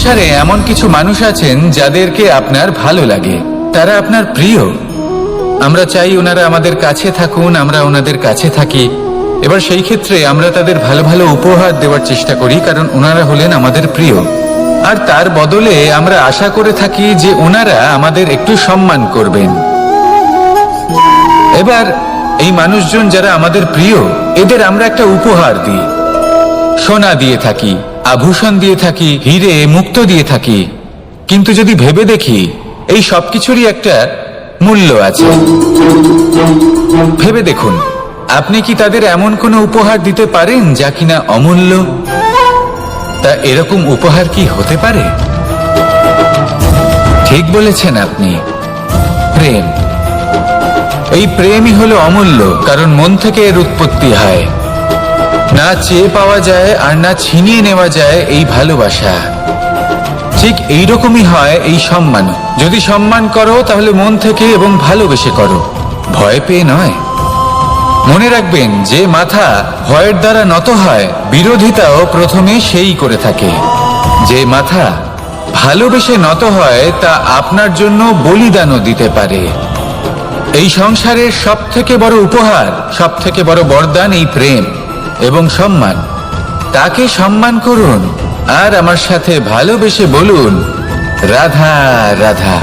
সংসারে এমন কিছু মানুষ আছেন যাদেরকে আপনার ভালো লাগে, তারা আপনার প্রিয়। আমরা চাই ওনারা আমাদের কাছে থাকুন, আমরা ওনাদের কাছে থাকি। এবার সেই ক্ষেত্রে আমরা তাদের ভালো ভালো উপহার দেওয়ার চেষ্টা করি, কারণ ওনারা হলেন আমাদের প্রিয়। আর তার বদলে আমরা আশা করে থাকি যে ওনারা আমাদের একটু সম্মান করবেন। এবার এই মানুষজন যারা আমাদের প্রিয়, এদের আমরা একটা উপহার দিই। সোনা দিয়ে থাকি, আভূষণ দিয়ে থাকি, হিরে মুক্তো দিয়ে থাকি। কিন্তু যদি ভেবে দেখি, এই সবকিছুরই একটা মূল্য আছে। ভেবে দেখুন, আপনি কি তাদের এমন কোনো উপহার দিতে পারেন যা কিনা অমূল্য? তা এরকম উপহার কি হতে পারে? ঠিক বলেছেন আপনি, প্রেম। এই প্রেমই হলো অমূল্য, কারণ মন থেকে এর উৎপত্তি হয়। না চেয়ে পাওয়া যায় আর না ছিনিয়ে নেওয়া যায় এই ভালোবাসা। ঠিক এইরকমই হয় এই সম্মান। যদি সম্মান করো তাহলে মন থেকে এবং ভালোবেসে করো, ভয় পেয়ে নয়। মনে রাখবেন, যে মাথা ভয়ের দ্বারা নত হয়, বিরোধিতাও প্রথমে সেই করে থাকে। যে মাথা ভালোবেসে নত হয়, তা আপনার জন্য বলিদানও দিতে পারে। এই সংসারের সব থেকে বড় উপহার, সব থেকে বড় বরদান এই প্রেম এবং সম্মান। তাকে সম্মান করুন আর আমার সাথে ভালোবেসে বলুন, রাধা রাধা।